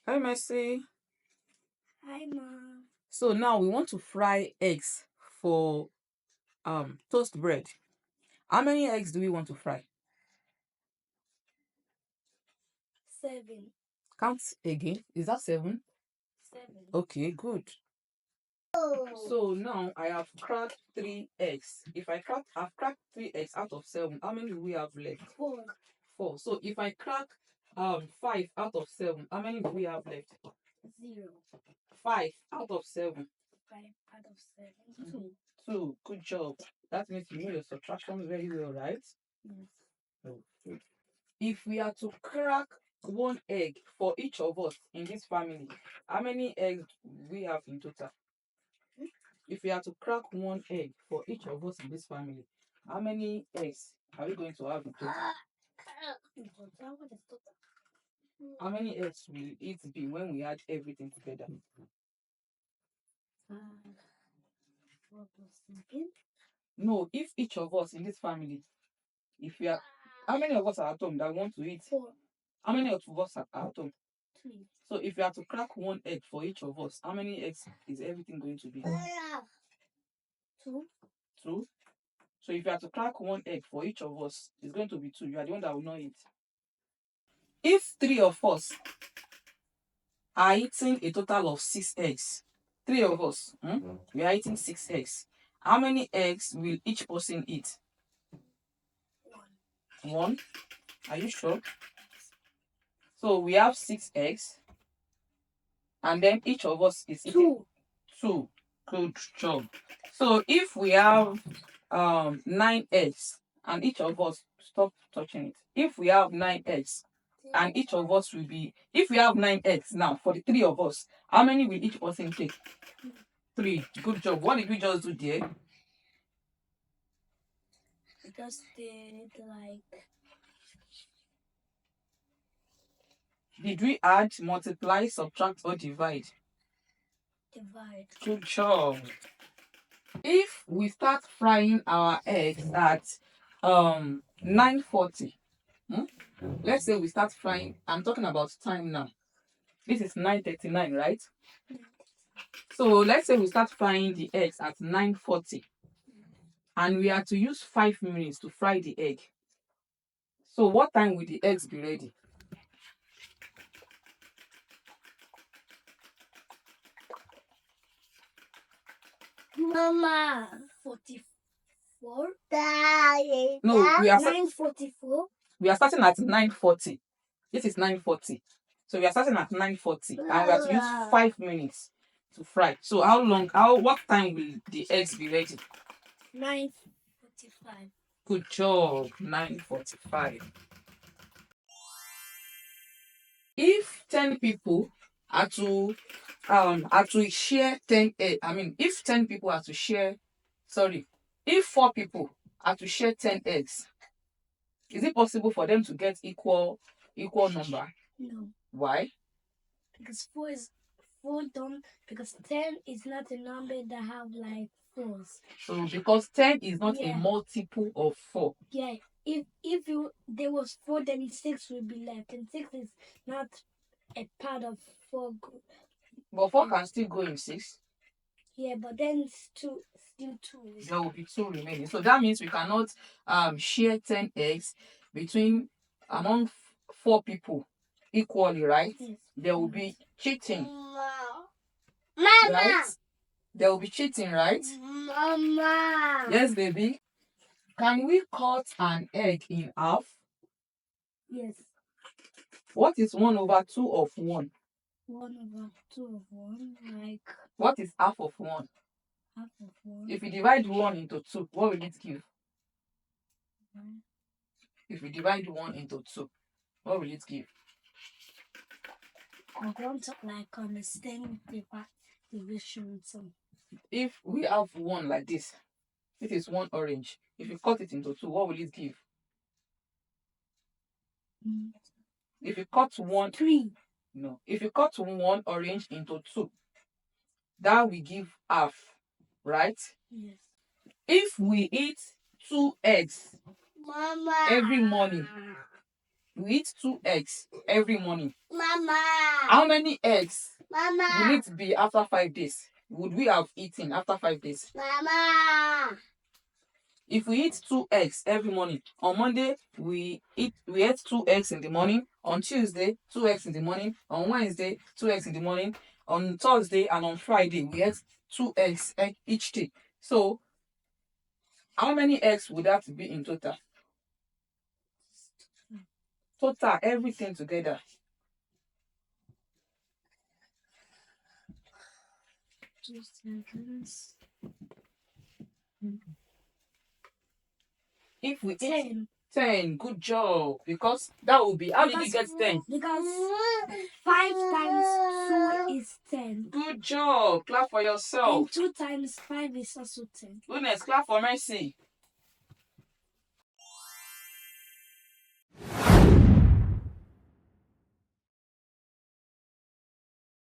Hi, Mercy. Hi, Mom. So now we want to fry eggs for toast bread. How many eggs do we want to fry? 7. Count again. Is that 7? 7. Okay, good. So now I have cracked 3 eggs. I've cracked 3 eggs out of 7. How many do we have left? 4. 4. So if I crack 5 out of 7, how many do we have left? 0. 5 out of 7. 5 out of 7. 2. 2. Good job. That means you know your subtraction very well, right? Yes. Okay. If we are to crack 1 egg for each of us in this family, how many eggs do we have in total? If we are to crack 1 egg for each of us in this family, how many eggs are we going to have in total? How many eggs will it be when we add everything together? No, if each of us in this family, if we are, how many of us are at home that want to eat? 4. How many of us are at home? 3. So if you are to crack 1 egg for each of us, how many eggs is everything going to be? 2. 2. So if you are to crack 1 egg for each of us, it's going to be 2. You are the one that will not eat. If 3 of us are eating a total of 6 eggs, 3 of us, we are eating 6 eggs. How many eggs will each person eat? 1. Are you sure? So we have 6 eggs, and then each of us is eating 2. Good job. So if we have 9 eggs, and each of us, stop touching it. If we have 9 eggs, and each of us will be, if we have 9 eggs now for the 3 of us, how many will each person take? 3. Good job. What did we just do there? Because they like. Did we add, multiply, subtract, or divide? Divide. Good job. If we start frying our eggs at 9:40, let's say we start frying, I'm talking about time now. This is 9:39, right? So let's say we start frying the eggs at 9:40, and we are to use 5 minutes to fry the egg. So what time will the eggs be ready? Mama. 44. No, we are 9:44. we are starting at 9:40. This is 9:40. So we are starting at 9:40, and we have to use 5 minutes to fry. So what time will the eggs be ready? 9:45. Good job. 9:45. If 10 people are to share 10 egg, if 10 people are to share, sorry, if 4 people are to share 10 eggs, is it possible for them to get equal number? No. Why? Because 4 don't, because 10 is not a number that have like 4s. So because 10 is not a Yeah. multiple of 4. Yeah. If there was 4, then 6 would be left, and 6 is not a part of 4 group. But 4 can still go in 6. Yeah, but then it's still 2. There will be 2 remaining. So that means we cannot share 10 eggs among 4 people equally, right? Yes. There will be cheating, Mama. right? There will be cheating, right? Mama. Yes, baby. Can we cut an egg in half? Yes. What is 1/2 of 1? 1/2 of 1, like What is half of 1? half of 1. If we divide 1 into 2, what will it give? If we divide 1 into 2, what will it give? I don't like understand the division. So If we have 1 like this is 1 orange. If you cut it into 2, what will it give? If you cut 1, 3. no. If you cut 1 orange into 2, that will give half, right? Yes. If we eat 2 eggs Mama. every morning, we eat 2 eggs every morning. Mama. How many eggs Mama. will it be after 5 days? Would we have eaten after 5 days? Mama. If we eat 2 eggs every morning, on Monday we ate 2 eggs in the morning, on Tuesday 2 eggs in the morning, on Wednesday 2 eggs in the morning, on Thursday and on Friday we ate 2 eggs each day. So how many eggs would that be in total? Total, everything together. If we eat 10, good job. Because that will be, how did you get 10? Because 5 times 2 is 10. Good job. Clap for yourself. And 2 times 5 is also 10. Goodness, clap for Mercy.